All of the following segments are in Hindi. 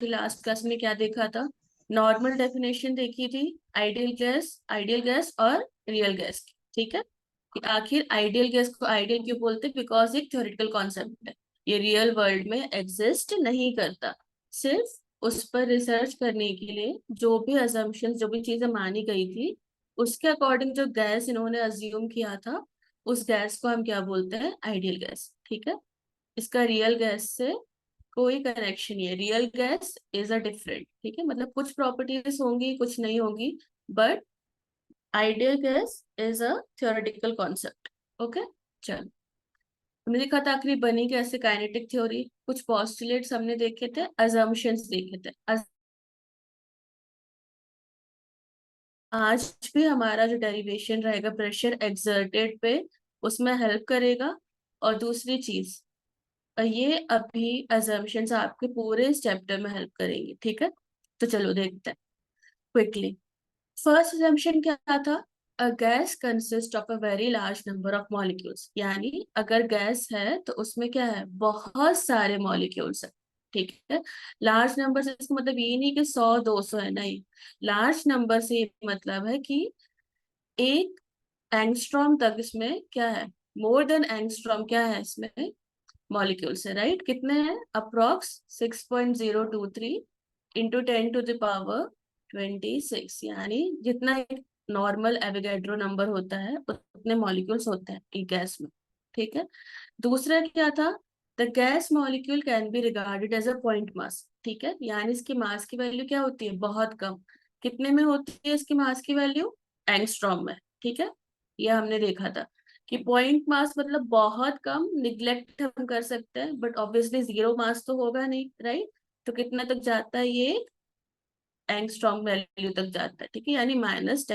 लास्ट क्लास में क्या देखा था? नॉर्मल डेफिनेशन देखी थी, आइडियल गैस और रियल गैस की। ठीक है, कि आखिर आइडियल गैस को आइडियल क्यों बोलते हैं? बिकॉज एक थ्योरेटिकल कॉन्सेप्ट है, ये रियल वर्ल्ड में एग्जिस्ट नहीं करता। सिर्फ उस पर रिसर्च करने के लिए जो भी अजम्पशंस, जो भी चीजें मानी गई थी, उसके अकॉर्डिंग जो गैस इन्होंने अज्यूम किया था, उस गैस को हम क्या बोलते हैं? Ideal gas. ठीक है, इसका रियल गैस से कोई कनेक्शन नहीं है। Real gas is a different, ठीक है, मतलब कुछ प्रॉपर्टीज होंगी, कुछ नहीं होंगी, but ideal gas is a theoretical concept. Okay, चलो। हमने देखा था आखिरी बनी कैसे काइनेटिक थ्योरी, कुछ पोस्टुलेट्स हमने देखे थे, अजम्पशंस देखे थे। आज भी हमारा जो डेरिवेशन रहेगा प्रेशर एक्सर्टेड पे, उसमें हेल्प करेगा। और दूसरी चीज, ये अभी अजम्पशंस आपके पूरे इस चैप्टर में हेल्प करेंगे। ठीक है, तो चलो देखते हैं क्विकली। फर्स्ट assumption क्या था? A gas consist of a very large number of molecules, यानी अगर गैस है तो उसमें क्या है? बहुत सारे मॉलिक्यूल्स है। ठीक है, लार्ज नंबर से इसका मतलब ये नहीं कि 100 200 है, नहीं। लार्ज नंबर से ये मतलब है कि एक एंगस्ट्रॉम तक इसमें क्या है? मोर देन एंगस्ट्रॉम क्या है इसमें? मॉलिक्यूल्स है, राइट? कितने हैं? Approx 6.023 into 10 to the power 26, यानी जितना एक नॉर्मल एवोगैड्रो नंबर होता है उतने मॉलिक्यूल्स होते हैं एक गैस में। ठीक है, दूसरा क्या था? The gas molecule can be regarded as a point mass. ठीक है, यानी इसकी मास की वैल्यू क्या होती है? बहुत कम। कितने में होती है इसकी मास की वैल्यू? एंगस्ट्रॉम में। ठीक है, ये हमने देखा था कि पॉइंट मास मतलब बहुत कम, निग्लेक्ट हम कर सकते हैं, बट ऑब्वियसली जीरो मास तो होगा नहीं, राइट? तो कितना तक जाता है ये? एंगस्ट्रॉम वैल्यू तक जाता है। ठीक है, यानी -10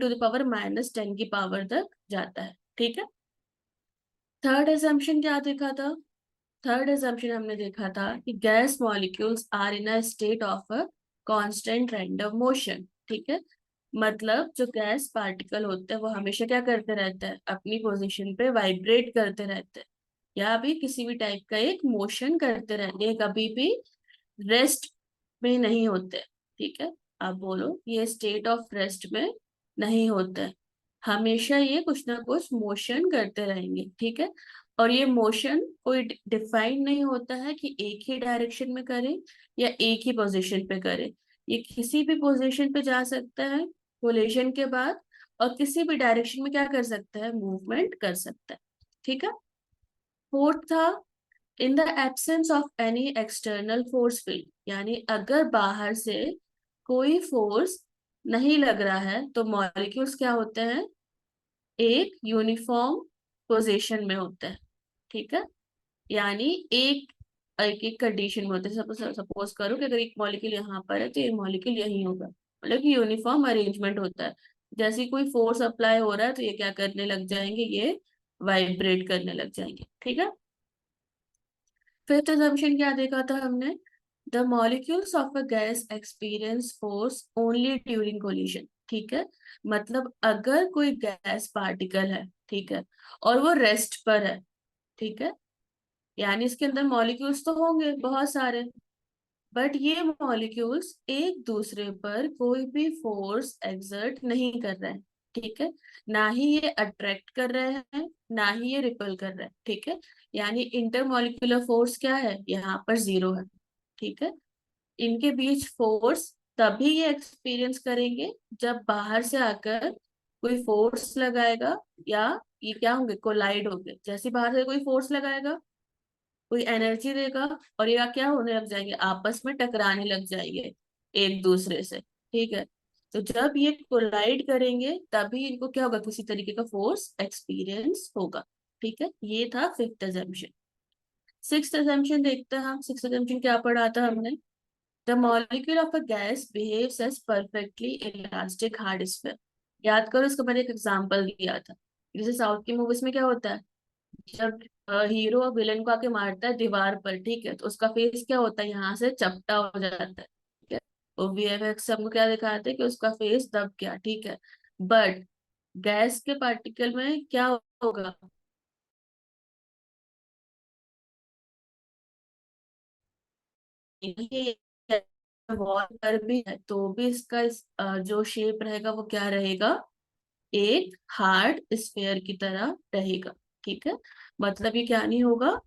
to the power -10 की पावर तक जाता है। ठीक है, थर्ड एजम्पशन क्या देखा था? थर्ड एजम्पशन हमने देखा था कि gas molecules are in a state of a constant random motion. ठीक है, मतलब जो गैस पार्टिकल होते हैं वो हमेशा क्या करते रहते हैं? अपनी पोजीशन पे वाइब्रेट करते रहते हैं, या भी किसी भी टाइप का एक मोशन करते रहते हैं, कभी भी रेस्ट में नहीं होते। ठीक है, आप बोलो, ये स्टेट ऑफ रेस्ट में नहीं होते हैं, हमेशा ये कुछ ना कुछ मोशन करते रहेंगे। ठीक है, और ये मोशन कोई डिफाइन नहीं होता है कि एक ही डायरेक्शन में करे या एक ही पोजीशन पे करे। ये किसी भी पोजीशन पे जा सकता है कोलिशन के बाद, और किसी भी डायरेक्शन में क्या कर सकता है? मूवमेंट कर सकता है। ठीक है, फोर्थ था, in the absence of any external force field, यानी अगर बाहर से कोई फोर्स नहीं लग रहा है तो मॉलिक्यूल्स क्या होते हैं? एक यूनिफॉर्म पोजीशन में होते हैं। ठीक है, यानी एक एक एक कंडीशन में होते हैं। सपोज सपोज करो कि अगर एक मॉलिक्यूल यहाँ पर है तो ये मॉलिक्यूल यहीं होगा, मतलब कि यूनिफॉर्म अरेंजमेंट होता है। जैसे ही कोई फोर्स अप्लाई हो रहा है तो ये क्या करने लग जाएंगे? ये वाइब्रेट करने लग जाएंगे। ठीक है, फिफ्थ assumption क्या देखा था हमने? The molecules of a gas experience force only during collision. ठीक है, मतलब अगर कोई गैस पार्टिकल है, ठीक है, और वो रेस्ट पर है, ठीक है, यानी इसके अंदर मॉलिक्यूल्स तो होंगे बहुत सारे, बट ये मॉलिक्यूल्स एक दूसरे पर कोई भी फोर्स एक्सर्ट नहीं कर रहे हैं। ठीक है, ना ही ये अट्रैक्ट कर रहे हैं, ना ही ये रिपल कर रहे हैं। ठीक है, यानी इंटरमॉलिक्यूलर फोर्स क्या है? यहाँ पर जीरो है। ठीक है, इनके बीच फोर्स तभी ये एक्सपीरियंस करेंगे जब बाहर से आकर कोई फोर्स लगाएगा, या ये क्या होंगे? कोलाइड होंगे। जैसे बाहर से कोई फोर्स लगाएगा, कोई एनर्जी देगा, और ये क्या होने लग जाएंगे? आपस में टकराने लग जाएंगे एक दूसरे से। ठीक है, तो जब ये कोलाइड करेंगे तभी इनको क्या होगा? किसी तरीके का फोर्स एक्सपीरियंस होगा। ठीक है, ये था फिफ्थ assumption। सिक्स्थ assumption देखते हैं हम। सिक्स्थ assumption क्या पढ़ा था हमने? The molecule of a gas behaves as perfectly elastic hard sphere. याद करो, इसका मैंने एक एग्जांपल दिया था। जैसे साउथ की मूवीज में क्या होता है? जब हीरो विलन को आके मारता है दीवार पर, ठीक है, तो उसका फेस क्या होता है? यहाँ से चपटा हो जाता है। ठीक है, वो वीएफएक्स हमको क्या दिखाते हैं कि उसका फेस दब गया। ठीक है, बट गैस के पार्टिकल में क्या होगा? ये वॉल पर भी है तो भी इसका जो शेप रहेगा वो क्या रहेगा, एक हार्ड स्फेयर की तरह रहेगा। ठीक है, मतलब ये क्या नहीं होगा,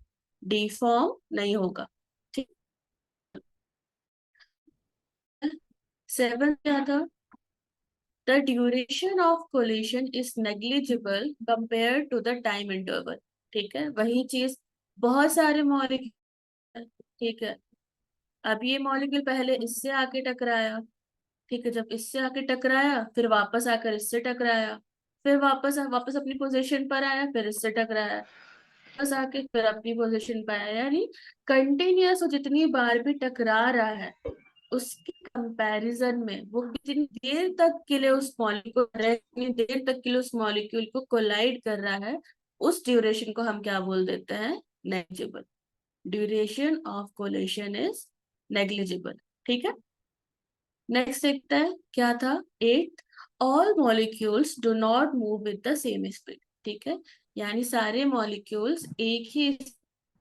डिफॉर्म नहीं होगा। ठीक है। 7 क्या था, the duration of collision is negligible compare to the time interval. ठीक है, वही चीज, बहुत सारे मॉलिक्यूल, ठीक है, अब ये मॉलिक्यूल पहले इससे आके टकराया, ठीक है, जब इससे आके टकराया फिर वापस आकर इससे टकराया, फिर वापस अपनी पोजीशन पर आया, फिर इससे टकराया, वापस आके फिर अपनी पोजीशन पर आया, यानी कंटिन्यूअस वो जितनी बार भी टकरा रहा है उसके कंपैरिजन में वो कितनी देर तक के लिए उस मॉलिक्यूल कितनी देर तक के लिए उस मॉलिक्यूल को कोलाइड कर रहा है, उस ड्यूरेशन को हम क्या बोल देते हैं, negligible. Duration of coalition is negligible. ठीक है, नेक्स्ट देखते हैं क्या था, 8, all molecules do not move with the same speed. ठीक है, यानी सारे मॉलिक्यूल्स एक ही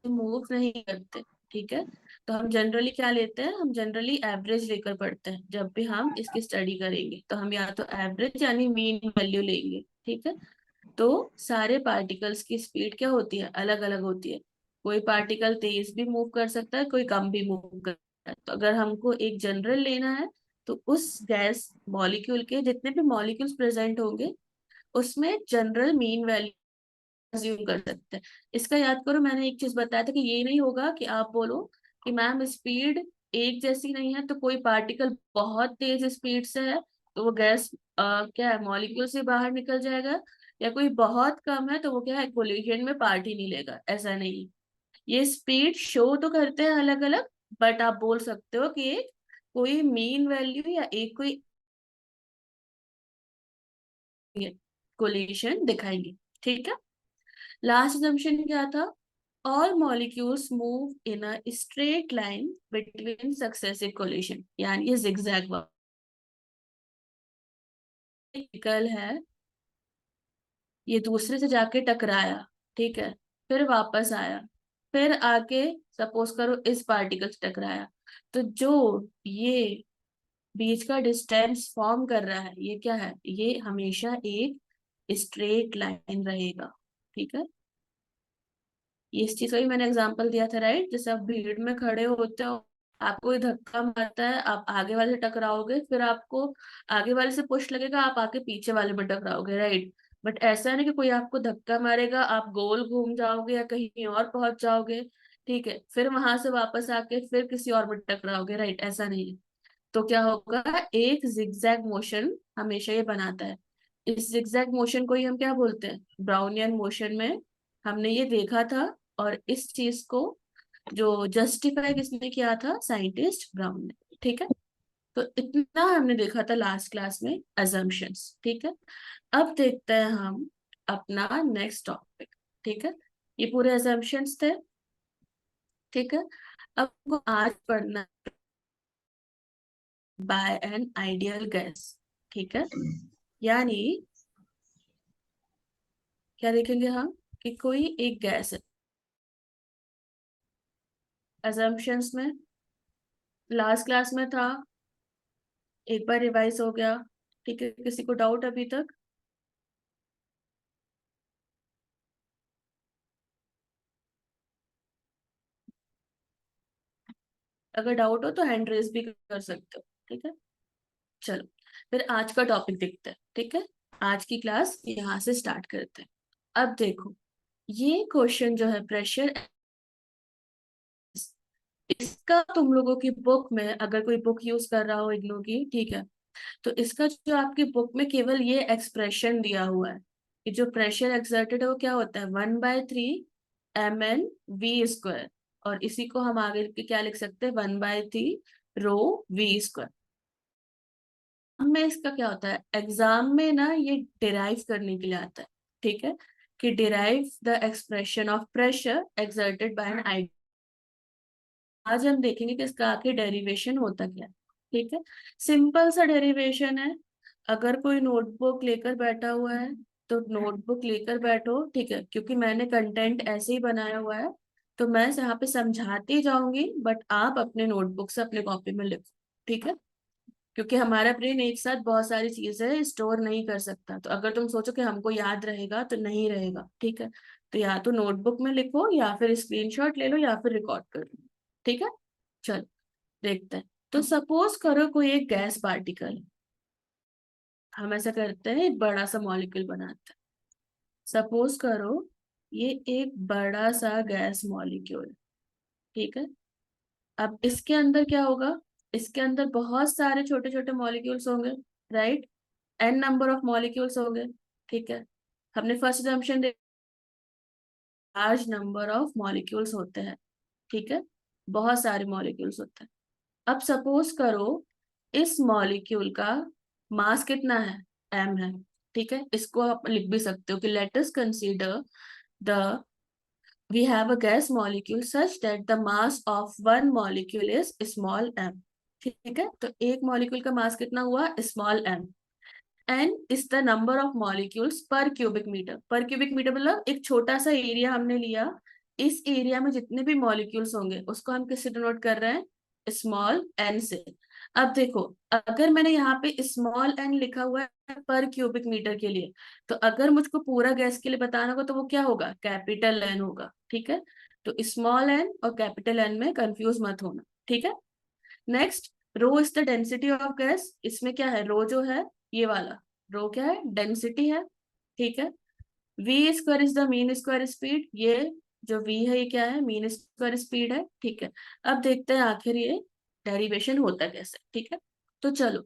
मूव नहीं करते। ठीक है, तो हम जनरली क्या लेते हैं, हम जनरली एवरेज लेकर पढ़ते हैं, जब भी हम इसकी स्टडी करेंगे तो हम या तो एवरेज यानी मीन वैल्यू लेंगे। ठीक है, तो सारे पार्टिकल्स की स्पीड क्या होती है, अलग अलग होती है। कोई पार्टिकल तेज भी मूव कर सकता है, कोई कम भी मूव कर सकता है। तो अगर हमको एक जनरल लेना है तो उस गैस मॉलिक्यूल के जितने भी मॉलिक्यूल्स प्रेजेंट होंगे उसमें जनरल मीन वैल्यू अज्यूम कर सकते हैं। इसका याद करो, मैंने एक चीज बताया था कि ये नहीं होगा कि आप बोलो कि मैम स्पीड एक जैसी नहीं है, तो कोई पार्टिकल बहुत तेज स्पीड से है तो वो गैस क्या है, मॉलिक्यूल से बाहर निकल जाएगा, या कोई बहुत कम है तो वो क्या है, कोलिजन में पार्ट ही नहीं लेगा, ऐसा नहीं। ये स्पीड शो तो करते हैं अलग अलग, बट आप बोल सकते हो कि एक कोई मीन वैल्यू या एक कोई कोलिशन दिखाएंगे। ठीक है, लास्ट assumption क्या था, all molecules move in a straight line between successive collision, यानी ये जिगजैग वर्टिकल है, ये दूसरे से जाके टकराया, ठीक है, फिर वापस आया, फिर आके सपोज करो इस पार्टिकल से टकराया, तो जो ये बीच का डिस्टेंस फॉर्म कर रहा है ये क्या है, ये हमेशा एक स्ट्रेट लाइन रहेगा। ठीक है, ये इस चीज का भी मैंने एग्जांपल दिया था, राइट, जैसे आप भीड़ में खड़े होते हो, आपको कोई धक्का मारता है, आप आगे वाले से टकराओगे, फिर आपको आगे वाले से पुश लगेगा, आप आके पीछे वाले में टकराओगे, राइट। बट ऐसा नहीं कि कोई आपको धक्का मारेगा, आप गोल घूम जाओगे या कहीं और पहुंच जाओगे, ठीक है, फिर वहां से वापस आके फिर किसी और में टकराओगे, राइट, ऐसा नहीं है। तो क्या होगा, एक जिगजैग मोशन हमेशा ये बनाता है। इस जिगजैग मोशन को ही हम क्या बोलते हैं, ब्राउनियन मोशन में हमने ये देखा था। और इस चीज को जो जस्टिफाई किसने किया था, साइंटिस्ट ब्राउन ने। ठीक है, तो इतना हमने देखा था लास्ट क्लास में अजम्पशंस। ठीक है, अब देखते हैं हम अपना नेक्स्ट टॉपिक। ठीक है, ये पूरे अजम्पशंस थे। ठीक है, अब हमको आज पढ़ना बाय एन आइडियल गैस। ठीक है, यानी क्या देखेंगे हम, कि कोई एक गैस है, assumptions में लास्ट क्लास में था, एक बार रिवाइज हो गया। ठीक है, किसी को डाउट अभी तक, अगर डाउट हो तो हैंड रेज भी कर सकते हो। ठीक है, चलो फिर आज का टॉपिक देखते हैं। ठीक है, आज की क्लास यहाँ से स्टार्ट करते हैं। अब देखो, ये क्वेश्चन जो है प्रेशर, इसका तुम लोगों की बुक में अगर कोई बुक यूज कर रहा हो इग्नू की, ठीक है, तो इसका जो आपकी बुक में केवल ये एक्सप्रेशन दिया हुआ है कि जो प्रेशर एक्सर्टेड है वो क्या होता है, 1/3 mn v स्क्वायर, और इसी को हम आगे के क्या लिख सकते हैं, 1/3 ρ v स्क्वायर। में इसका क्या होता है, एग्जाम में ना ये डिराइव करने के लिए आता है। ठीक है, कि derive the expression of pressure exerted by an ideal. आज हम देखेंगे कि इसका आके डेरिवेशन होता क्या है। ठीक है, सिंपल सा डेरिवेशन है। अगर कोई नोटबुक लेकर बैठा हुआ है तो नोटबुक लेकर बैठो, ठीक है, क्योंकि मैंने कंटेंट ऐसे ही बनाया हुआ है तो मैं यहाँ पे समझाती जाऊंगी, बट आप अपने नोटबुक से अपने कॉपी में लिखो, ठीक है? क्योंकि हमारा ब्रेन एक साथ बहुत सारी चीजें स्टोर नहीं कर सकता, तो अगर तुम सोचो कि हमको याद रहेगा तो नहीं रहेगा, ठीक है? तो या तो नोटबुक में लिखो, या फिर स्क्रीनशॉट ले लो, या फिर रिकॉर्ड कर लो, ठीक है? चलो देखते हैं। तो सपोज करो कोई एक गैस पार्टिकल, हम ऐसा करते हैं एक बड़ा सा मॉलिक्यूल बनाते हैं। सपोज करो ये एक बड़ा सा गैस मॉलिक्यूल, ठीक है? अब इसके अंदर क्या होगा? इसके अंदर बहुत सारे छोटे छोटे मॉलिक्यूल्स होंगे, right? N number of molecules होंगे, ठीक है? हमने फर्स्ट assumption देखा, लार्ज नंबर ऑफ मॉलिक्यूल्स होते हैं, ठीक है? बहुत सारे मॉलिक्यूल्स होते हैं। अब सपोज करो इस मॉलिक्यूल का मास कितना है? एम है, ठीक है? इसको आप लिख भी सकते हो कि let us consider the we have a gas molecule such that the mass of one molecule is small m, ठीक है? तो एक मॉलिक्यूल का मास कितना हुआ? Small m। N is the number of molecules per cubic metre. Per cubic metre मतलब एक छोटा सा एरिया हमने लिया, इस एरिया में जितने भी मॉलिक्यूल्स होंगे उसको हम किससे डिनोट कर रहे हैं? स्मॉल एन से। अब देखो, अगर मैंने यहाँ पे स्मॉल एन लिखा हुआ है पर क्यूबिक मीटर के लिए, तो अगर मुझको पूरा गैस के लिए बताना होगा तो वो क्या होगा? कैपिटल एन होगा, ठीक है? तो स्मॉल एन और कैपिटल एन में कंफ्यूज मत होना, ठीक है? Next, rho is the density of gas. इसमें क्या है? रो जो है ये वाला रो क्या है? डेंसिटी है, ठीक है? V square is the mean square speed. ये जो वी है ये क्या है? मीन स्क्वायर स्पीड है, ठीक है? अब देखते हैं आखिर ये डेरिवेशन होता कैसे, ठीक है? तो चलो,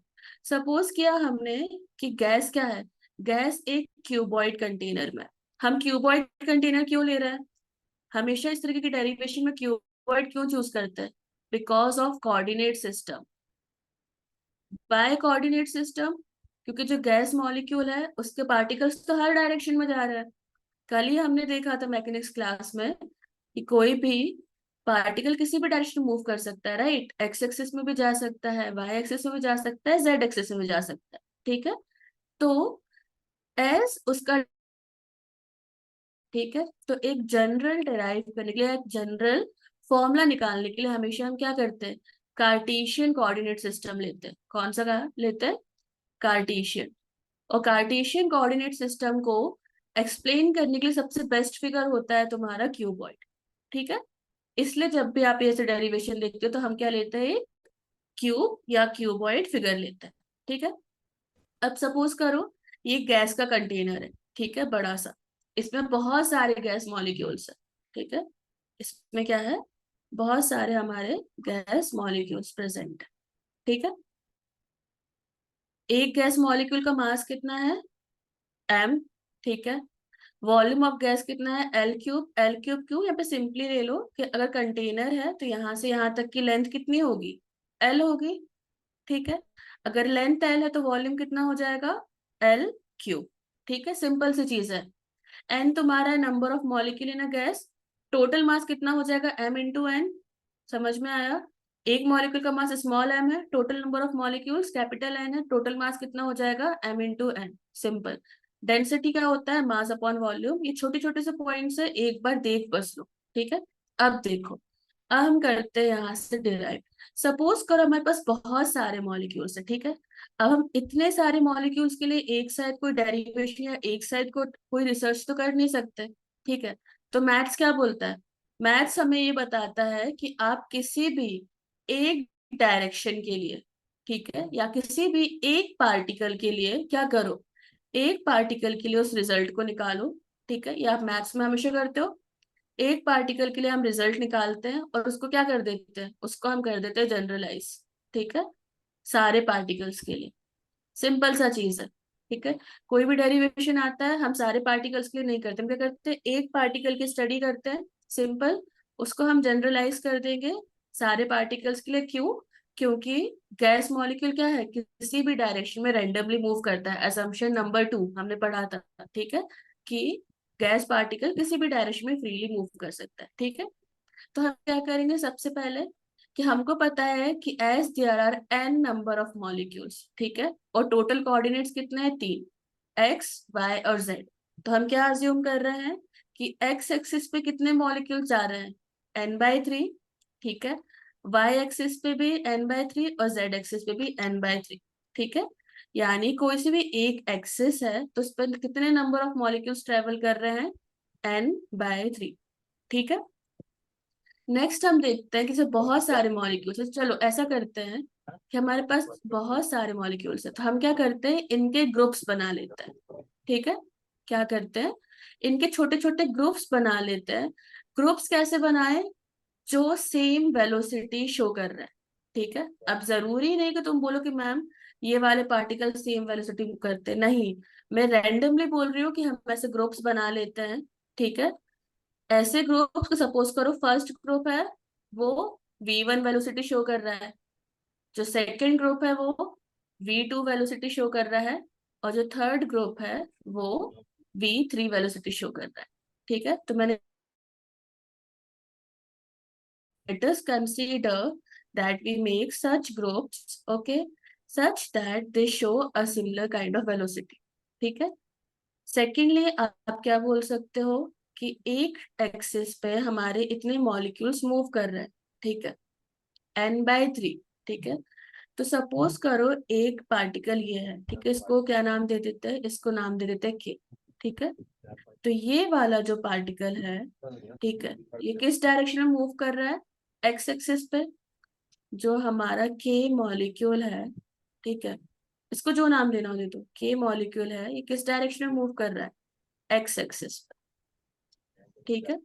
सपोज किया हमने कि गैस क्या है? गैस एक क्यूबॉइड कंटेनर में। हम क्यूबॉइड कंटेनर क्यों ले रहे हैं? हमेशा इस तरीके की डेरिवेशन में क्यूबॉइड क्यों चूज करते हैं? Because of coordinate system. By coordinate system, क्योंकि जो गैस मॉलिक्यूल है उसके पार्टिकल्स तो हर डायरेक्शन में जा रहे हैं। कल ही हमने देखा था मैकेनिक्स क्लास में कि कोई भी पार्टिकल किसी भी डायरेक्शन में मूव कर सकता है, राइट? एक्स एक्सिस में भी जा सकता है, वाई एक्सिस में भी जा सकता है, जेड एक्सिस में भी जा सकता है, ठीक है? तो एस उसका, ठीक है? तो एक जनरल डिराइव करने के लिए, एक जनरल फॉर्मूला निकालने के लिए हमेशा हम क्या करते हैं? कार्टेशियन कोऑर्डिनेट सिस्टम लेते हैं। कौन सा लेते हैं? कार्टेशियन। और कार्टेशियन कोऑर्डिनेट सिस्टम को एक्सप्लेन करने के लिए सबसे बेस्ट फिगर होता है तुम्हारा क्यूबॉइड, ठीक है? इसलिए जब भी आप ऐसे डेरिवेशन देखते हो तो हम क्या लेते हैं? क्यूब या क्यूबॉइड फिगर लेते हैं, ठीक है? अब सपोज करो ये गैस का कंटेनर है, ठीक है? बड़ा सा, इसमें बहुत सारे गैस मॉलिक्यूल्स है, ठीक है? इसमें क्या है? बहुत सारे हमारे गैस मॉलिक्यूल्स प्रेजेंट है, ठीक है? एक गैस मॉलिक्यूल का मास कितना है? एम, ठीक है? वॉल्यूम ऑफ गैस कितना है? L cube. एल क्यूब क्यों? यहाँ पे सिंपली ले लो कि अगर कंटेनर है तो यहाँ से यहाँ तक की लेंथ कितनी होगी? एल होगी, ठीक है? अगर लेंथ एल है तो वॉल्यूम कितना हो जाएगा? एल क्यूब, ठीक है? सिंपल सी चीज है। एन तुम्हारा number of molecule in a gas, total mass कितना हो जाएगा? M into N. समझ में आया? एक मॉलिक्यूल का मास स्मॉल एम है, total number of molecules capital N है, टोटल मास कितना हो जाएगा? M into N. Simple. Density क्या होता है? Mass upon volume. ये छोटे छोटे से पॉइंट्स है, एक बार देख बस लो, ठीक है? अब देखो, अब हम करते हैं यहाँ से डिराइव। सपोज करो हमारे पास बहुत सारे मॉलिक्यूल्स है, ठीक है? अब हम इतने सारे मॉलिक्यूल्स के लिए एक साइड कोई डेरिवेशन या एक साइड को कोई रिसर्च तो कर नहीं सकते, ठीक है? तो मैथ्स क्या बोलता है? मैथ्स हमें ये बताता है कि आप किसी भी एक डायरेक्शन के लिए, ठीक है, या किसी भी एक पार्टिकल के लिए क्या करो? एक पार्टिकल के लिए उस रिजल्ट को निकालो, ठीक है? या आप मैथ्स में हमेशा करते हो, एक पार्टिकल के लिए हम रिजल्ट निकालते हैं और उसको क्या कर देते हैं? उसको हम कर देते हैं जनरलाइज, ठीक है? सारे पार्टिकल्स के लिए। सिंपल सा चीज है, ठीक है? कोई भी डेरिवेशन आता है हम सारे पार्टिकल्स के लिए नहीं करते, हम क्या करते हैं? एक पार्टिकल की स्टडी करते हैं, सिंपल, उसको हम जनरलाइज कर देंगे सारे पार्टिकल्स के लिए। क्यों? क्योंकि गैस मॉलिक्यूल क्या है? किसी भी डायरेक्शन में रेंडमली मूव करता है। असम्पशन नंबर 2 हमने पढ़ा था, ठीक है? कि गैस पार्टिकल किसी भी डायरेक्शन में फ्रीली मूव कर सकता है, ठीक है? तो हम क्या करेंगे सबसे पहले कि हमको पता है कि as there are N number of molecules, ठीक है? और टोटल कोऑर्डिनेट्स कितने हैं? 3, एक्स वाई और जेड। तो हम क्या अज्यूम कर रहे हैं कि एक्स एक्सिस पे कितने मॉलिक्यूल्स जा रहे हैं? n/3, ठीक है। y एक्सिस पे भी n/3 और z एक्सिस पे भी n/3, ठीक है। यानी कोई सी भी एक एक्सिस है तो उस पर कितने नंबर ऑफ मॉलिक्यूल्स ट्रेवल कर रहे हैं, n/3, ठीक है। नेक्स्ट हम देखते हैं कि जैसे बहुत सारे मॉलिक्यूल्स है, चलो ऐसा करते हैं कि हमारे पास बहुत सारे मॉलिक्यूल्स है तो हम क्या करते हैं, इनके ग्रुप्स बना लेते हैं, ठीक है। क्या करते हैं, इनके छोटे छोटे ग्रुप्स बना लेते हैं। ग्रुप्स कैसे बनाए, जो सेम वेलोसिटी शो कर रहे हैं, ठीक है। अब जरूरी नहीं कि तुम बोलो कि मैम ये वाले पार्टिकल सेम वेलोसिटी करते नहीं, मैं रैंडमली बोल रही हूँ कि हम ऐसे ग्रुप्स बना लेते हैं, ठीक है। ऐसे ग्रुप्स को सपोज करो, फर्स्ट ग्रुप है वो v1 वेलोसिटी शो कर रहा है, जो सेकंड ग्रुप है वो v2 वेलोसिटी शो कर रहा है, और जो थर्ड ग्रुप है वो v3 वेलोसिटी शो कर रहा है, ठीक है। तो मैंने let us consider that we make such groups, okay, such that they show a similar kind of velocity, ठीक है। सेकेंडली आप क्या बोल सकते हो कि एक एक्सिस पे हमारे इतने मॉलिक्यूल्स मूव कर रहे हैं, ठीक है, n/3, ठीक है। तो सपोज करो एक पार्टिकल ये है, ठीक है, इसको क्या नाम दे देते हैं, इसको नाम दे देते हैं k, ठीक है। तो ये वाला जो पार्टिकल है, ठीक है, ये किस डायरेक्शन में मूव कर रहा है, एक्स एक्सिस पे। जो हमारा के मॉलिक्यूल है, ठीक है, इसको जो नाम देना हो दे दो, के मॉलिक्यूल है, ये किस डायरेक्शन में मूव कर रहा है, एक्स एक्सिस पे, ठीक है।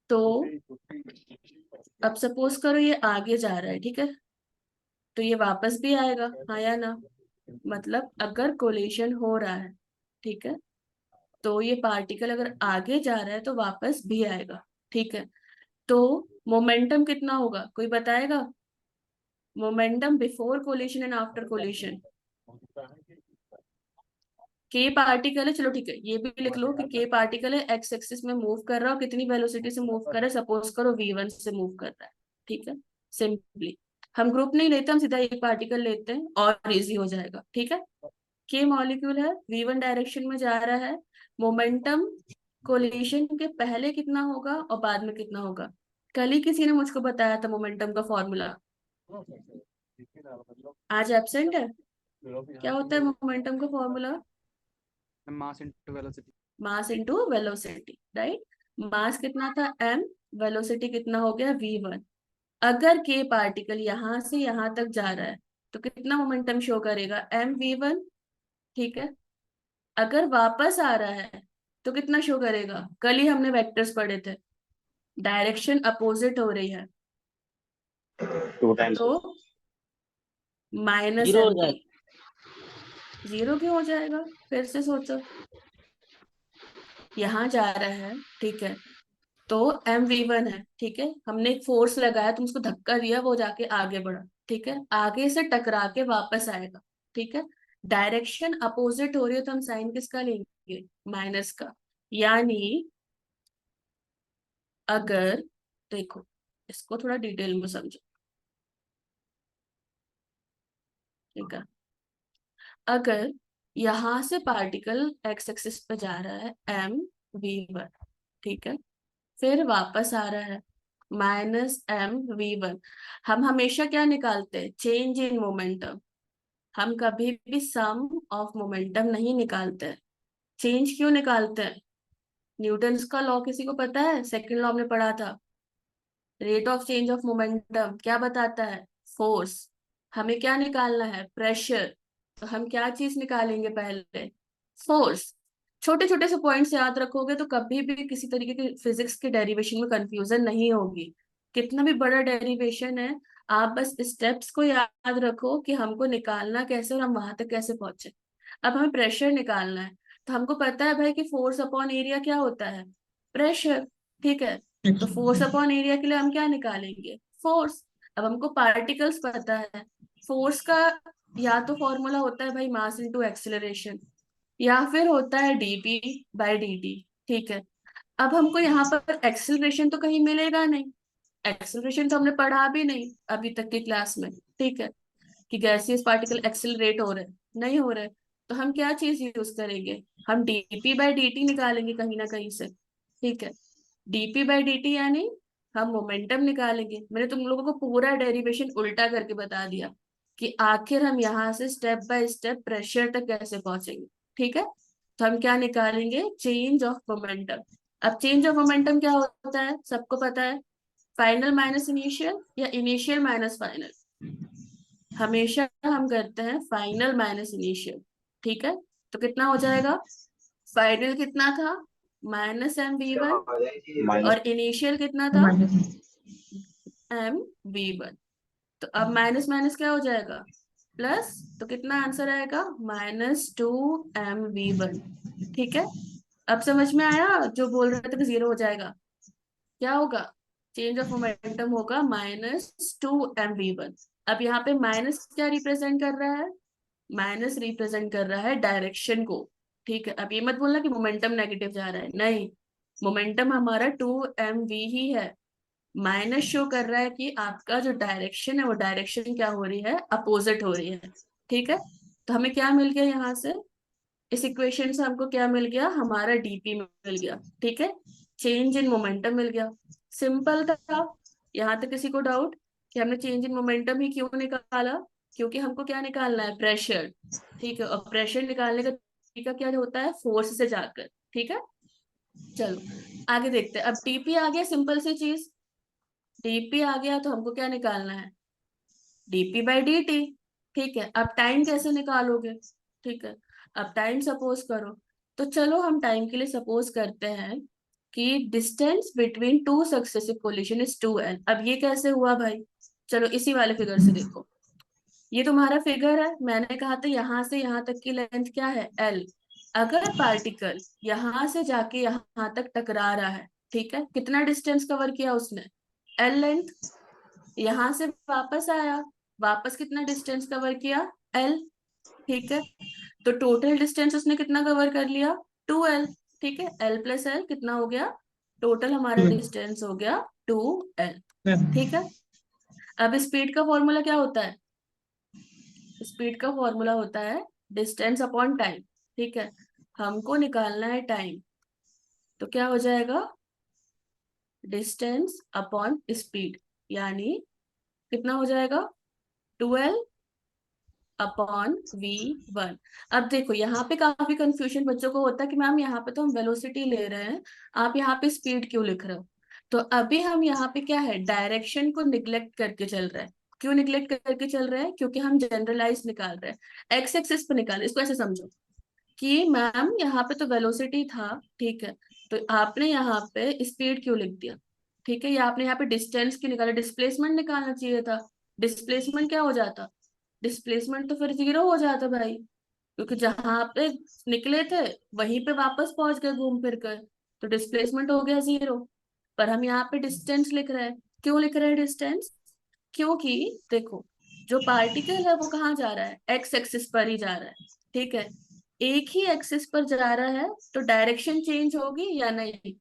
तो अब सपोज करो ये आगे जा रहा है, ठीक है, तो ये वापस भी आएगा, हाँ या ना। मतलब अगर कोलिशन हो रहा है, ठीक है, तो ये पार्टिकल अगर आगे जा रहा है तो वापस भी आएगा, ठीक है। तो मोमेंटम कितना होगा, कोई बताएगा, momentum before collision and after collision. के पार्टिकल है, चलो ठीक है, ये भी लिख लो कि के पार्टिकल है, एक्स एक्सिस में मूव कर रहा है, और कितनी वेलोसिटी से मूव कर रहा है, सपोज करो v1 से मूव कर रहा है, ठीक है। सिंपली हम ग्रुप नहीं लेते, हम सीधा एक पार्टिकल लेते हैं और इजी हो जाएगा, ठीक है। के मॉलिक्यूल है, v1 डायरेक्शन में जा रहा है, मोमेंटम कोलिशन के पहले कितना होगा और बाद में कितना होगा, कल ही किसी ने मुझको बताया था मोमेंटम का फॉर्मूला। आज एब्सेंट है, क्या होता है मोमेंटम का formula, mass into velocity. Mass into velocity, right. Mass कितना था m, वेलोसिटी कितना हो गया v1। अगर के पार्टिकल यहां से यहां तक जा रहा है तो कितना मोमेंटम शो करेगा, mv1, ठीक है। अगर वापस आ रहा है तो कितना शो करेगा, कल ही हमने वेक्टर्स पढ़े थे, डायरेक्शन अपोजिट हो रही है 2 टाइम्स तो माइनस जीरो हो एम पी। जाएगा। जीरो क्यों हो जाएगा, फिर से सोचो, यहाँ जा रहा है, ठीक है, तो mv1 है, ठीक है, हमने एक फोर्स लगाया, तुम उसको धक्का दिया, वो जाके आगे बढ़ा, ठीक है, आगे से टकरा के वापस आएगा, ठीक है। डायरेक्शन अपोजिट हो रही है तो हम साइन किसका लेंगे, माइनस का। यानी अगर, देखो इसको थोड़ा डिटेल में समझो, ठीक है। अगर यहां से पार्टिकल एक्स एक्सिस पे जा रहा है mv1, ठीक है, फिर वापस आ रहा है -mv1, हम हमेशा क्या निकालते हैं, चेंज इन मोमेंटम। हम कभी भी सम ऑफ मोमेंटम नहीं निकालते हैं। चेंज क्यों निकालते हैं, न्यूटन्स का लॉ किसी को पता है, सेकंड लॉ हमने पढ़ा था, rate of change of momentum क्या बताता है, फोर्स। हमें क्या निकालना है, प्रेशर। तो हम क्या चीज निकालेंगे पहले, फोर्स। छोटे छोटे से पॉइंट्स याद रखोगे तो कभी भी किसी तरीके की फिजिक्स के डेरिवेशन में कंफ्यूजन नहीं होगी। कितना भी बड़ा डेरिवेशन है, आप बस स्टेप्स को याद रखो कि हमको निकालना कैसे और हम वहां तक कैसे पहुंचे। अब हमें प्रेशर निकालना है, तो हमको पता है भाई कि फोर्स अपॉन एरिया क्या होता है, प्रेशर, ठीक है। तो फोर्स अपॉन एरिया के लिए हम क्या निकालेंगे, फोर्स। अब हमको पार्टिकल्स पता है, फोर्स का या तो फॉर्मूला होता है भाई मास इनटू एक्सेलरेशन, या फिर होता है dp/dt, ठीक है। अब हमको यहाँ पर एक्सेलरेशन तो कहीं मिलेगा नहीं, एक्सेलरेशन तो हमने पढ़ा भी नहीं अभी तक की क्लास में, ठीक है, कि गैसियस पार्टिकल एक्सेलरेट हो रहे, नहीं हो रहे। तो हम क्या चीज यूज करेंगे, हम dp/dt निकालेंगे कहीं ना कहीं से, ठीक है। डीपी बाई डी यानी हम मोमेंटम निकालेंगे। मैंने तुम लोगों को पूरा डेरिवेशन उल्टा करके बता दिया कि आखिर हम यहाँ से स्टेप बाय स्टेप प्रेशर तक कैसे पहुंचेंगे। ठीक है, तो हम क्या निकालेंगे, चेंज ऑफ मोमेंटम। अब चेंज ऑफ मोमेंटम क्या होता है, सबको पता है, फाइनल माइनस इनिशियल या इनिशियल माइनस फाइनल। हमेशा हम करते हैं फाइनल माइनस इनिशियल। ठीक है, तो कितना हो जाएगा, फाइनल कितना था, -mv1, और इनिशियल कितना था, mv1। तो अब माइनस माइनस क्या हो जाएगा, प्लस, तो कितना आंसर आएगा, -2mv1। ठीक है, अब समझ में आया, जो बोल रहे थे कि जीरो हो जाएगा, क्या होगा, चेंज ऑफ मोमेंटम होगा -2mv1। अब यहाँ पे माइनस क्या रिप्रेजेंट कर रहा है, माइनस रिप्रेजेंट कर रहा है डायरेक्शन को। ठीक है, अब ये मत बोलना कि मोमेंटम नेगेटिव जा रहा है, नहीं, मोमेंटम हमारा 2mv ही है। माइनस शो कर रहा है कि आपका जो डायरेक्शन है वो डायरेक्शन क्या हो रही है, अपोजिट हो रही है। ठीक है, तो हमें क्या मिल गया यहाँ से, इस इक्वेशन से हमको क्या मिल गया, हमारा डीपी मिल गया। ठीक है, चेंज इन मोमेंटम मिल गया, सिंपल था। यहाँ तक किसी को डाउट कि हमने चेंज इन मोमेंटम ही क्यों निकाला, क्योंकि हमको क्या निकालना है, प्रेशर। ठीक है, और प्रेशर निकालने का तरीका क्या होता है, फोर्स से जाकर। ठीक है, चलो आगे देखते हैं। अब डीपी आ गया, सिंपल सी चीज, डीपी आ गया तो हमको क्या निकालना है, डीपी बाई डी टी। ठीक है, अब टाइम कैसे निकालोगे, ठीक है, अब टाइम सपोज करो, तो चलो हम टाइम के लिए सपोज करते हैं कि distance between two successive collision is 2l। अब ये कैसे हुआ भाई, चलो इसी वाले फिगर से देखो, ये तुम्हारा फिगर है, मैंने कहा था यहाँ से यहाँ तक की लेंथ क्या है, l। अगर पार्टिकल यहाँ से जाके यहाँ तक टकरा रहा है, ठीक है, कितना डिस्टेंस कवर किया उसने, l लेंथ। यहाँ से वापस आया, वापस कितना डिस्टेंस कवर किया, l। ठीक है, तो टोटल डिस्टेंस उसने कितना कवर कर लिया, 2l। ठीक है, l प्लस l कितना हो गया, टोटल हमारा डिस्टेंस हो गया 2l। ठीक है, अब स्पीड का फॉर्मूला क्या होता है, स्पीड का फॉर्मूला होता है डिस्टेंस अपॉन टाइम। ठीक है, हमको निकालना है टाइम, तो क्या हो जाएगा, डिस्टेंस अपॉन स्पीड, यानी कितना हो जाएगा, 12 अपॉन v1। अब देखो यहाँ पे काफी कंफ्यूजन बच्चों को होता है कि मैम यहाँ पे तो हम वेलोसिटी ले रहे हैं, आप यहाँ पे स्पीड क्यों लिख रहे हो। तो अभी हम यहाँ पे क्या है, डायरेक्शन को निग्लेक्ट करके चल रहे हैं। क्यों निग्लेक्ट करके चल रहे हैं, क्योंकि हम जनरलाइज निकाल रहे हैं, एक्स एक्सिस पे निकाल, इसको ऐसे समझो कि मैम यहाँ पे तो वेलोसिटी था, ठीक है, तो आपने यहाँ पे स्पीड क्यों लिख दिया। ठीक है, या आपने यहाँ पे डिस्टेंस क्यों निकाला, डिस्प्लेसमेंट निकालना चाहिए था। डिस्प्लेसमेंट क्या हो जाता, डिस्प्लेसमेंट तो फिर जीरो हो जाता भाई, क्योंकि जहां पे निकले थे वहीं पे वापस पहुंच गए घूम फिर कर, तो डिस्प्लेसमेंट हो गया जीरो। पर हम यहाँ पे डिस्टेंस लिख रहे हैं, क्यों लिख रहे हैं डिस्टेंस, क्योंकि देखो जो पार्टिकल है वो कहाँ जा रहा है, एक्स एक्सिस पर ही जा रहा है। ठीक है, एक ही एक्सिस पर जा रहा है, तो डायरेक्शन चेंज होगी या नहीं,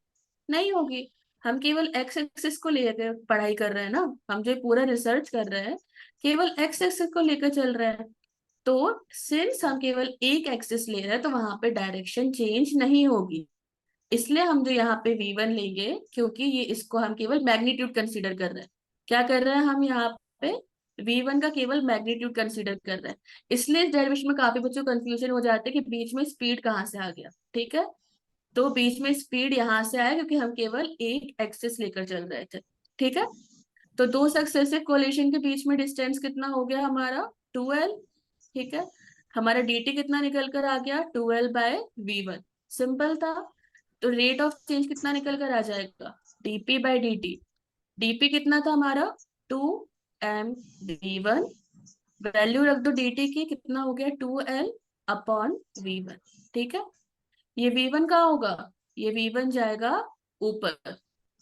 नहीं होगी। हम केवल एक्स एक्सिस को लेकर पढ़ाई कर रहे हैं ना, हम जो पूरा रिसर्च कर रहे हैं केवल एक्स एक्सिस को लेकर चल रहे हैं। तो सिंस हम केवल एक एक्सिस ले रहे हैं तो वहां पे डायरेक्शन चेंज नहीं होगी, इसलिए हम जो यहाँ पे v1 लेंगे, क्योंकि ये इसको हम केवल मैग्नीट्यूड कंसीडर कर रहे हैं। क्या कर रहे हैं हम यहाँ पे, v1 का केवल मैग्नीट्यूड कंसीडर कर रहे हैं। इसलिए इस डेरिवेशन में काफी बच्चों को कंफ्यूजन हो जाते हैं कि बीच में स्पीड कहाँ से आ गया। ठीक है, तो बीच में स्पीड यहाँ से आया क्योंकि हम केवल एक एक्सिस लेकर चल रहे थे। ठीक है, तो दो सक्सेसिव कोलिशन के बीच में डिस्टेंस कितना हो गया हमारा, 2l। ठीक है, हमारा dt कितना निकल कर आ गया, 2l बाय v1। सिंपल था, तो रेट ऑफ चेंज कितना निकल कर आ जाएगा, dp बाई dt। dp कितना था हमारा, 2mv1, वैल्यू रख दो dt की, कितना हो गया, 2l अपॉन v1। ठीक है, ये v1 कहाँ होगा, ये v1 जाएगा ऊपर,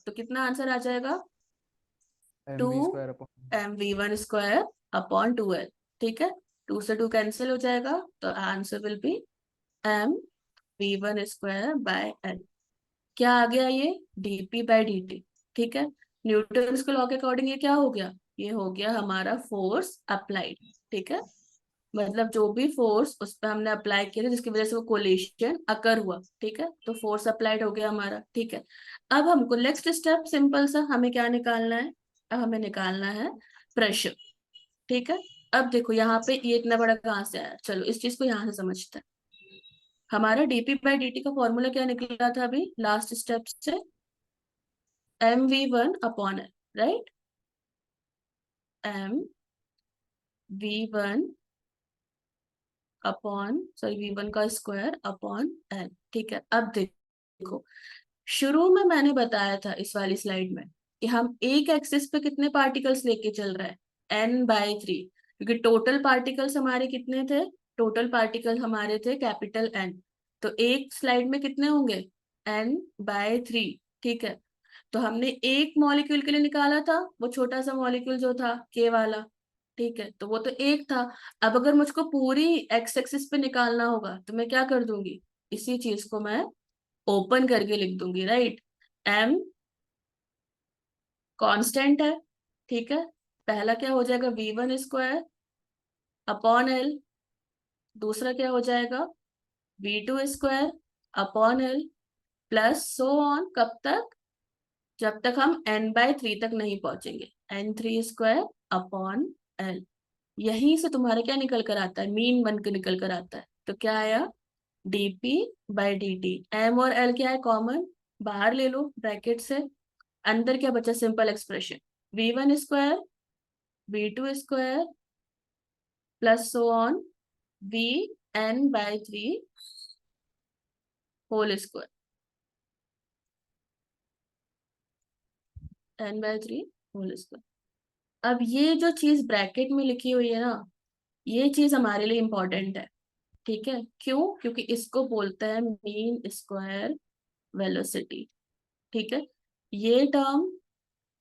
तो कितना आंसर आ जाएगा, two mv square upon mv1 square upon 2l। ठीक है, 2 से 2 कैंसिल हो जाएगा, तो answer will be mv1 square by l। क्या आ गया ये, dp बाई dt। ठीक है, न्यूटन के लॉ के अकॉर्डिंग ये क्या हो गया, ये हो गया हमारा फोर्स अप्लाइड। ठीक है, मतलब जो भी फोर्स उस पर हमने अप्लाई किया था जिसकी वजह से वो कोलिशन अकर हुआ, ठीक है, तो फोर्स अप्लाइड हो गया हमारा, ठीक है। अब हमको नेक्स्ट स्टेप सिंपल सा, हमें क्या निकालना है, अब हमें निकालना है प्रेशर, ठीक है। अब देखो यहाँ पे ये इतना बड़ा कहाँ से आया, चलो इस चीज को यहाँ से समझते हैं। हमारा डीपी बाई डी टी का फॉर्मूला क्या निकला था अभी लास्ट स्टेप से, mv1 upon L, right, mv1 upon, sorry v1 का स्क्वायर अपॉन एल, ठीक है। अब देखो शुरू में मैंने बताया था इस वाली स्लाइड में कि हम एक एक्सिस पे कितने पार्टिकल्स लेके चल रहे हैं, n/3, क्योंकि टोटल पार्टिकल्स हमारे कितने थे, टोटल पार्टिकल हमारे थे कैपिटल N, तो एक स्लाइड में कितने होंगे, n/3, ठीक है। तो हमने एक मॉलिक्यूल के लिए निकाला था वो छोटा सा मॉलिक्यूल जो था K वाला, ठीक है, तो वो तो एक था। अब अगर मुझको पूरी एक्स एक्सिस पे निकालना होगा तो मैं क्या कर दूंगी, इसी चीज को मैं ओपन करके लिख दूंगी, राइट। m कांस्टेंट है, ठीक है, पहला क्या हो जाएगा v1 स्क्वायर अपॉन एल, दूसरा क्या हो जाएगा v2 square upon L, plus so on, कब तक, जब तक हम n/3 तक नहीं पहुंचेंगे, n3 स्क्वायर अपॉन एल। यहीं से तुम्हारा क्या निकल कर आता है, मीन बन के निकल कर आता है, तो क्या आया dp by d t, m और एल क्या है कॉमन, बाहर ले लो ब्रैकेट से, अंदर क्या बचा simple expression, v1 square v2 square plus so on vn/3 whole square, n/3 whole square. अब ये जो चीज ब्रैकेट में लिखी हुई है ना, ये चीज हमारे लिए इंपॉर्टेंट है, ठीक है, क्यों, क्योंकि इसको बोलते हैं मीन स्क्वायर वेलोसिटी, ठीक है। ये टर्म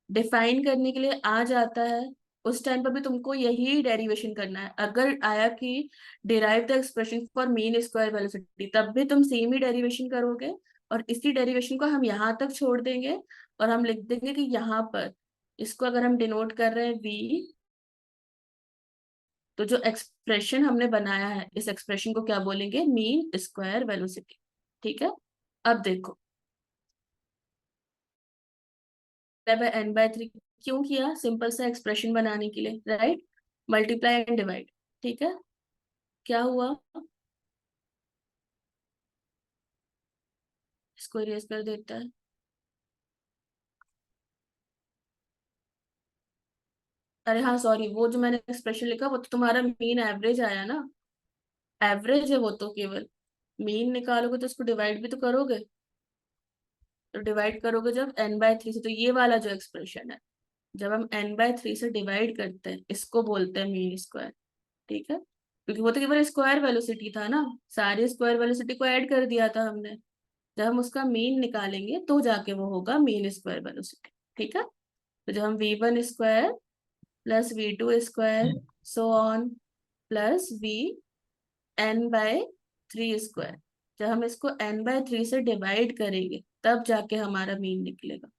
डिफाइन करने के लिए आ जाता है, उस टाइम पर भी तुमको यही डेरिवेशन करना है, अगर आया कि derive the expression for mean square velocity, तब भी तुम सेम ही डेरिवेशन करोगे, और इसी डेरिवेशन को हम यहाँ तक छोड़ देंगे और हम लिख देंगे कि यहाँ पर इसको अगर हम डिनोट कर रहे हैं v, तो जो एक्सप्रेशन हमने बनाया है इस एक्सप्रेशन को क्या बोलेंगे, मीन स्क्वायर वेलोसिटी, ठीक है। अब देखो n/3 क्यों किया, सिंपल सा एक्सप्रेशन बनाने के लिए, राइट, मल्टीप्लाई एंड डिवाइड, ठीक है। क्या हुआ, इसको इरेज कर देता है, अरे हाँ सॉरी, वो जो मैंने एक्सप्रेशन लिखा वो तो तुम्हारा मीन एवरेज आया ना, एवरेज है वो तो, केवल मीन निकालोगे तो उसको डिवाइड भी तो करोगे, तो डिवाइड करोगे जब n/3 से, तो ये वाला जो एक्सप्रेशन है जब हम n/3 से डिवाइड करते हैं इसको बोलते हैं मीन स्क्वायर, ठीक है, क्योंकि वो तो केवल स्क्वायर वेलोसिटी था ना, सारी स्क्वायर वेलोसिटी को ऐड कर दिया था हमने, जब हम उसका मीन निकालेंगे तो जाके वो होगा मीन स्क्वायर वेलोसिटी, ठीक है। तो जब हम v1 square plus v2 square so on plus n/3 square, जब हम इसको n/3 से डिवाइड करेंगे तब जाके हमारा मीन निकलेगा,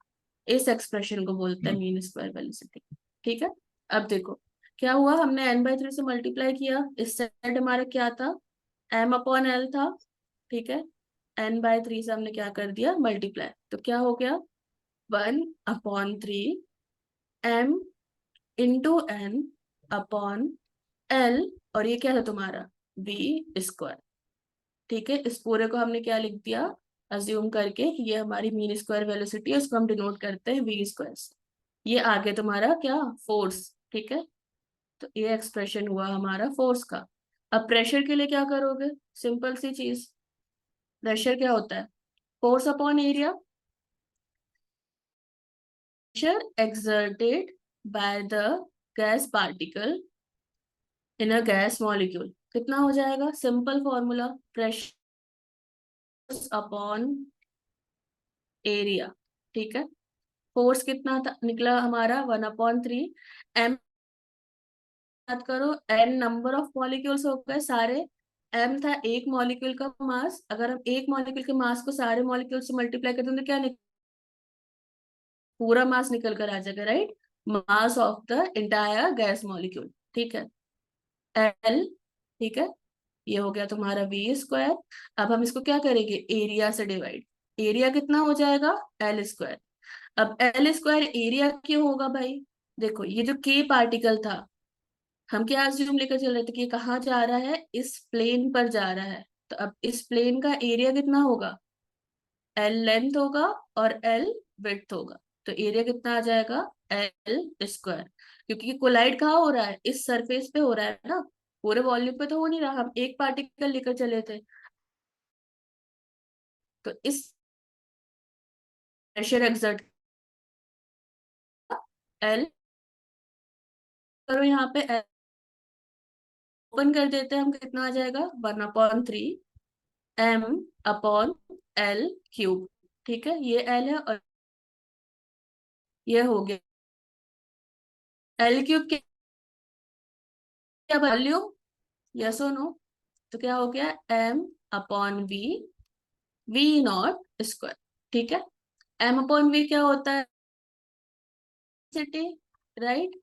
इस एक्सप्रेशन को बोलते हैं मीन स्क्वायर वेलोसिटी, ठीक है। अब देखो क्या हुआ, हमने n/3 से मल्टीप्लाई किया, इस साइड हमारा क्या था, m/l था, ठीक है, n/3 से हमने क्या कर दिया मल्टीप्लाई, तो क्या हो गया 1/3 m into n upon l, और ये क्या था तुम्हारा v स्क्वायर, ठीक है। इस पूरे को हमने क्या लिख दिया, अज्यूम करके कि ये हमारी मीन स्क्वायर वेलोसिटी है, उसको हम डिनोट करते हैं v स्क्वायर से, ये आगे तुम्हारा क्या फोर्स, ठीक है, तो ये एक्सप्रेशन हुआ हमारा फोर्स का। अब प्रेशर के लिए क्या करोगे, सिंपल सी चीज, प्रेशर क्या होता है, force upon area, pressure exerted by the gas particle in a gas molecule कितना हो जाएगा, simple formula, pressure upon area, ठीक है। फोर्स कितना था निकला हमारा 1/3, एम याद करो, एन नंबर ऑफ मॉलिक्यूल्स हो गए सारे, एम था एक मॉलिक्यूल का मास, अगर हम एक मॉलिक्यूल के मास को सारे मॉलिक्यूल से मल्टीप्लाई करते हैं तो क्या पूरा मास निकल कर आ जाएगा, right, mass of the entire gas molecule, ठीक है, एल ठीक है, ये हो गया तुम्हारा वी स्क्वायर। अब हम इसको क्या करेंगे, एरिया से डिवाइड। एरिया कितना हो जाएगा, एल स्क्वायर। अब एल स्क्वायर एरिया क्यों होगा भाई, देखो ये जो के पार्टिकल था, हम क्या अज्यूम लेकर चल रहे थे कि ये कहाँ जा रहा है, इस प्लेन पर जा रहा है। तो अब इस प्लेन का एरिया कितना होगा, एल लेंथ होगा और एल विड्थ होगा। तो एरिया कितना आ जाएगा, एल स्क्वायर। क्योंकि कोलाइड कहाँ हो रहा है, इस सरफेस पे हो रहा है ना, पूरे वॉल्यूम पे तो हो नहीं रहा, हम एक पार्टिकल लेकर चले थे। तो इस प्रेशर एक्सर्ट एल करो यहाँ पे, ओपन कर देते हैं हम, कितना आ जाएगा 1/3 m/l³ ठीक है, ये एल है और ये हो गया l³ के, क्या वॉल्यूम, यस और नो। तो क्या हो गया m/v, v0 स्क्वायर। ठीक है, m/v क्या होता है, सिटी, राइट।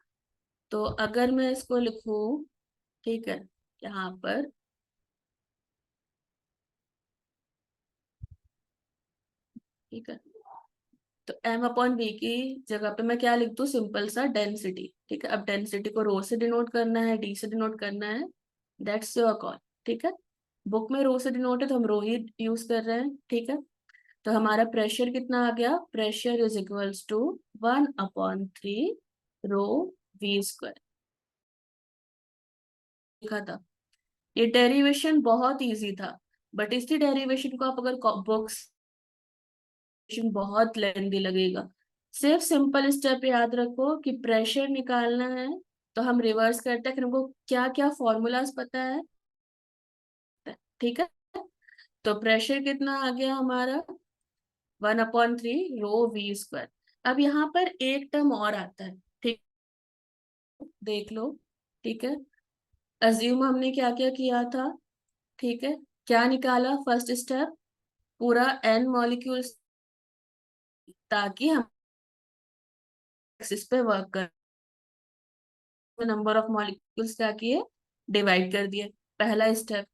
तो अगर मैं इसको लिखूं, ठीक है, यहाँ पर, ठीक है, तो m/v की जगह पे मैं क्या लिख दूं, सिंपल सा डेंसिटी। ठीक है, अब डेंसिटी को रो से डिनोट करना है, डी से डिनोट करना है, दैट्स योर कॉल। ठीक है, बुक में रो से डिनोट है तो हम रो ही यूज कर रहे हैं। ठीक है, तो हमारा प्रेशर कितना आ गया, pressure is equals to 1/3 rho v square. लिखा था, ये डेरिवेशन बहुत इजी था, बट इसी डेरिवेशन को आप अगर बुक्स, बहुत लेंदी लगेगा। सिर्फ सिंपल स्टेप याद रखो कि प्रेशर निकालना है, तो हम रिवर्स करते हैं कि हमको क्या क्या फॉर्मूलाज पता है। ठीक है, तो प्रेशर कितना आ गया हमारा, 1/3 रो वी स्क्वायर। अब यहाँ पर एक टर्म और आता है, ठीक, देख लो। ठीक है, अज्यूम हमने क्या क्या किया था, ठीक है, क्या निकाला, फर्स्ट स्टेप पूरा एन मॉलिक्यूल्स, ताकि हम एक्सिस पे वर्क कर, नंबर ऑफ मॉलिक्यूल्स क्या किए, डिवाइड कर दिए, पहला स्टेप।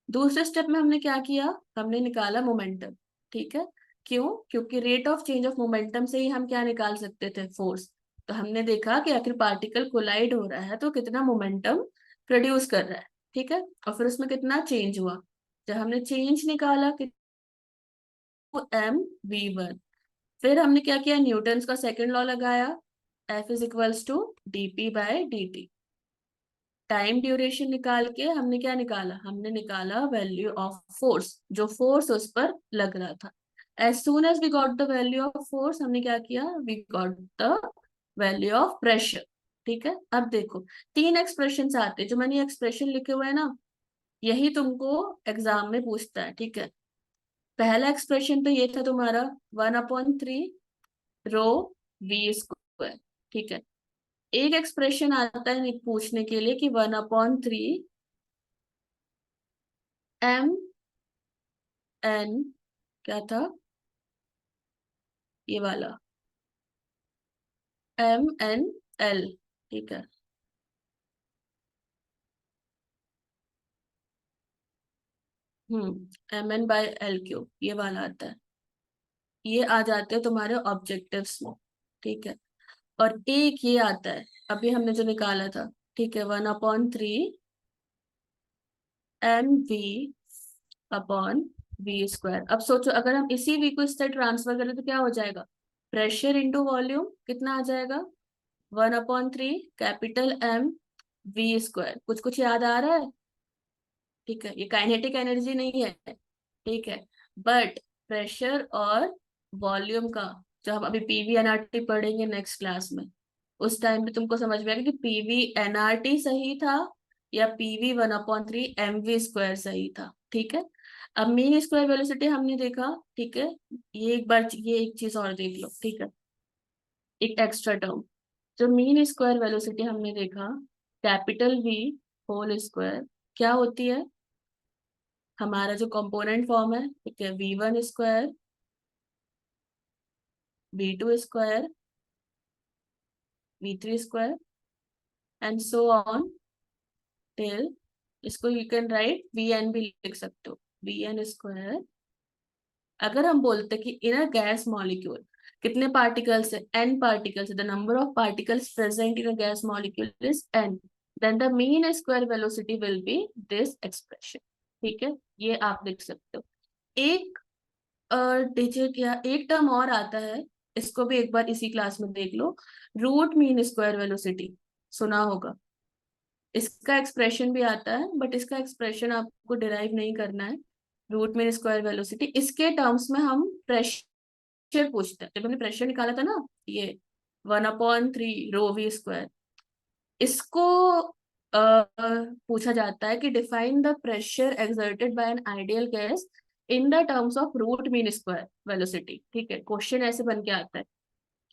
दूसरे स्टेप में हमने क्या किया, हमने निकाला मोमेंटम। ठीक है, क्यों, क्योंकि rate of change of momentum से ही हम क्या निकाल सकते थे, फोर्स। तो हमने देखा कि आखिर पार्टिकल कोलाइड हो रहा है तो कितना मोमेंटम प्रोड्यूस कर रहा है। ठीक है, और फिर उसमें कितना चेंज हुआ, जब हमने चेंज निकाला कि m/v1, फिर हमने क्या किया, न्यूटन्स का सेकंड लॉ लगाया, F = dp/dt। टाइम ड्यूरेशन निकाल के हमने क्या निकाला, हमने निकाला वैल्यू ऑफ फोर्स, जो फोर्स उस पर लग रहा था। As soon as we got the value of force, हमने क्या किया, we got the value of pressure. ठीक है, अब देखो तीन एक्सप्रेशन आते हैं, जो मैंने एक्सप्रेशन लिखे हुए हैं ना, यही तुमको एग्जाम में पूछता है। ठीक है, पहला एक्सप्रेशन तो ये था तुम्हारा 1/3 रो वी स्क्वायर। ठीक है, एक एक्सप्रेशन आता है पूछने के लिए कि 1/3 m n, क्या था ये वाला, m/n/l। ठीक है, mn/l³ ये वाला आता है, ये आ जाते हैं तुम्हारे ऑब्जेक्टिव्स में। ठीक है, और एक ये आता है अभी हमने जो निकाला था, ठीक है, 1/3 mv/v²। अब सोचो अगर हम इसी v को इस तरह ट्रांसफर करें तो क्या हो जाएगा, प्रेशर इंटू वॉल्यूम कितना आ जाएगा, 1/3 कैपिटल M v²। कुछ कुछ याद आ रहा है, ठीक है, ये काइनेटिक एनर्जी नहीं है। ठीक है, बट प्रेशर और वॉल्यूम का, जो हम अभी पीवी एनआरटी पढ़ेंगे नेक्स्ट क्लास में, उस टाइम पे तुमको समझ में आएगा कि पीवी एनआरटी सही था या पीवी 1/3 mv² सही था। ठीक है, अब मीन स्क्वायर वेलोसिटी हमने देखा। ठीक है, ये एक बार ये एक चीज और देख लो। ठीक है, एक एक्स्ट्रा टर्म, जो मीन स्क्वायर वेलोसिटी हमने देखा, कैपिटल वी होल स्क्वायर, क्या होती है, हमारा जो कंपोनेंट फॉर्म है, ठीक है, v1 square, v2 square, v3 square, and so on till इसको you can write V N भी लिख सकते हो, वी एन स्क्वायर। अगर हम बोलते कि इन अ गैस मॉलिक्यूल कितने पार्टिकल्स है, N particles, the number of particles present in a gas molecule is N, then the mean square velocity will be this expression. ठीक है, ये आप लिख सकते हो। एक डिजिट या एक टर्म और आता है, इसको भी एक बार इसी क्लास में देख लो, रूट मीन स्क्वायर वेलोसिटी, सुना होगा। इसका एक्सप्रेशन भी आता है, बट इसका एक्सप्रेशन आपको डिराइव नहीं करना है। रूट मीन स्क्वायर वेलोसिटी, इसके टर्म्स में हम प्रेशर पूछते हैं। जब हमने प्रेशर निकाला था ना, ये 1/3 ρv², इसको पूछा जाता है कि define the pressure exerted by an ideal gas in the terms of root mean square velocity. ठीक है, क्वेश्चन ऐसे बन के आता है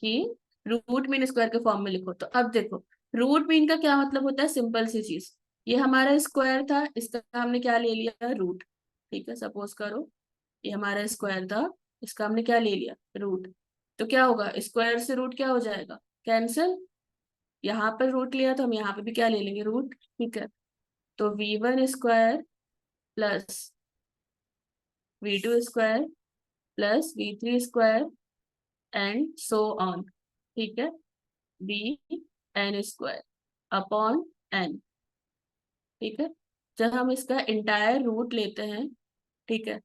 कि रूट मीन स्क्वायर के फॉर्म में लिखो। तो अब देखो, रूट मीन का क्या मतलब होता है, सिंपल सी चीज, ये हमारा स्क्वायर था, इसका हमने क्या ले लिया, रूट। ठीक है, सपोज करो ये हमारा स्क्वायर था, इसका हमने क्या ले लिया, रूट। तो क्या होगा, स्क्वायर से रूट क्या हो जाएगा, कैंसिल। यहाँ पर रूट लिया तो हम यहाँ पे भी क्या ले लेंगे, रूट। ठीक है, तो v1² plus v2² plus v3² and so on. ठीक है, v n² अपॉन n। ठीक है, जब हम इसका इंटायर रूट लेते हैं, ठीक है,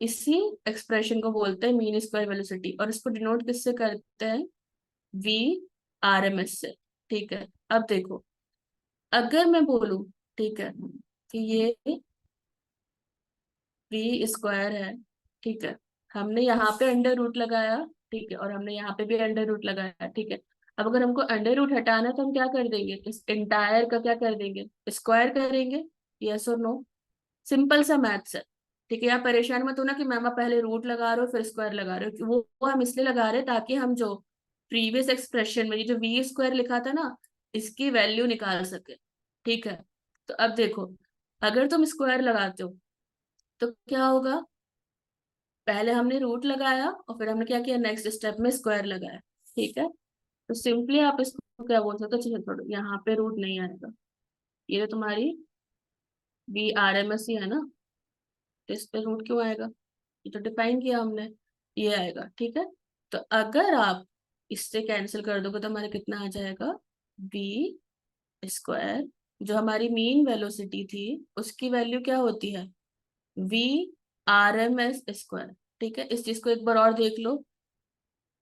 इसी एक्सप्रेशन को बोलते हैं मीन स्क्वायर वेलोसिटी, और इसको डिनोट किससे करते हैं, वी आर एम एस से। ठीक है, अब देखो, अगर मैं बोलूं, ठीक है, कि ये v² है, ठीक है, हमने यहाँ पे अंडर रूट लगाया, ठीक है, और हमने यहाँ पे भी अंडर रूट लगाया। ठीक है, अब अगर हमको अंडर रूट हटाना है तो हम क्या कर देंगे, इस इंटायर का क्या कर देंगे, स्क्वायर करेंगे। यस और नो, सिंपल सा मैथ्स है। ठीक है, आप परेशान मत होना कि मैम आप पहले रूट लगा रहे हो फिर स्क्वायर लगा रहे हो, वो हम इसलिए लगा रहे हैं ताकि हम जो प्रीवियस एक्सप्रेशन में ये जो v² लिखा था ना, इसकी वैल्यू निकाल सके। ठीक है, तो अब देखो, अगर तुम स्क्वायर लगाते हो तो क्या होगा, पहले हमने रूट लगाया और फिर हमने क्या किया, नेक्स्ट स्टेप में स्क्वायर लगाया। ठीक है, तो सिंपली आप इसको क्या बोल सकते हो, चलो छोड़ो, यहाँ पे रूट नहीं आएगा, ये तो तुम्हारी वी आर एम एस ही है ना, तो इस पे रूट क्यों आएगा, ये तो डिफाइन किया हमने, ये आएगा। ठीक है, तो अगर आप इससे कैंसिल कर दोगे तो हमारे कितना आ जाएगा, v², जो हमारी मीन वेलोसिटी थी उसकी वैल्यू क्या होती है, v/RMS²। ठीक है, इस चीज को एक बार और देख लो,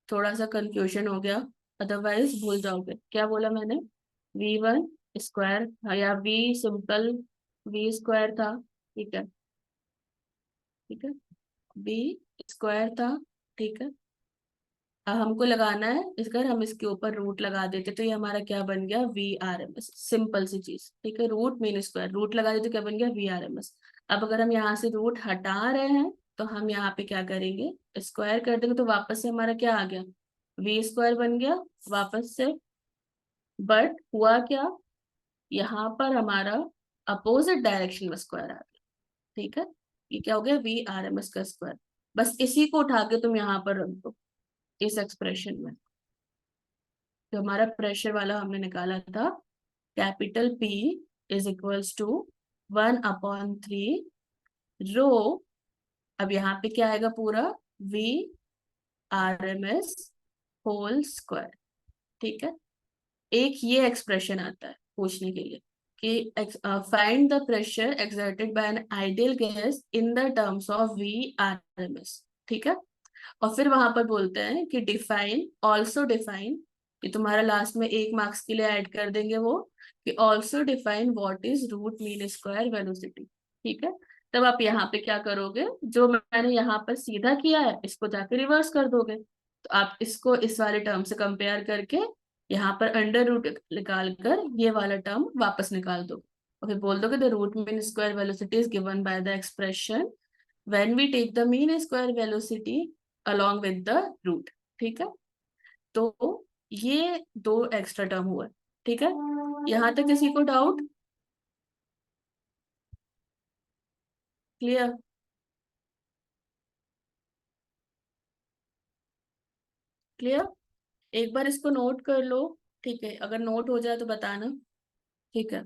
थोड़ा सा कंफ्यूजन हो गया, अदरवाइज भूल जाओगे क्या बोला मैंने, v1² या v सिंपल v² था। ठीक है, ठीक है, v² था। ठीक है, अब हमको लगाना है, इस अगर हम इसके ऊपर रूट लगा देते तो ये हमारा क्या बन गया, v/RMS, सिंपल सी चीज। ठीक है, रूट मीन स्क्वायर, रूट लगा देते क्या बन गया, v/RMS। अब अगर हम यहाँ से रूट हटा रहे हैं तो हम यहाँ पे क्या करेंगे, स्क्वायर कर देंगे, तो वापस से हमारा क्या आ गया, v² बन गया वापस से। बट हुआ क्या, यहाँ पर हमारा अपोजिट डायरेक्शन में स्क्वायर आ गया। ठीक है, ये क्या हो गया, v/RMS का स्क्वायर। बस इसी को उठा के तुम यहाँ पर रख दो इस एक्सप्रेशन में। जो हमारा प्रेशर वाला हमने निकाला था, capital P is equals to 1/3 rho, अब यहाँ पे क्या आएगा, पूरा v/RMS होल स्क्वायर। ठीक है, एक ये एक्सप्रेशन आता है पूछने के लिए कि find the pressure exerted by an ideal gas in the terms of v/RMS। ठीक है, और फिर वहां पर बोलते हैं कि डिफाइन, ऑल्सो डिफाइन, कि तुम्हारा लास्ट में 1 मार्क्स के लिए ऐड कर देंगे वो, कि also define what is root mean square velocity. ठीक है, तब आप यहाँ पे क्या करोगे, जो मैंने यहाँ पर सीधा किया है इसको जाके रिवर्स कर दोगे, तो आप इसको इस वाले टर्म से कंपेयर करके यहाँ पर अंडर रूट निकाल कर ये वाला टर्म वापस निकाल दो, और फिर बोल दोगे the root mean square velocity is given by the expression when we take the mean square velocity along with the root। ठीक है, तो ये दो एक्स्ट्रा टर्म हुआ। ठीक है, यहां तक किसी को डाउट, क्लियर, क्लियर, एक बार इसको नोट कर लो। ठीक है, अगर नोट हो जाए तो बताना। ठीक है,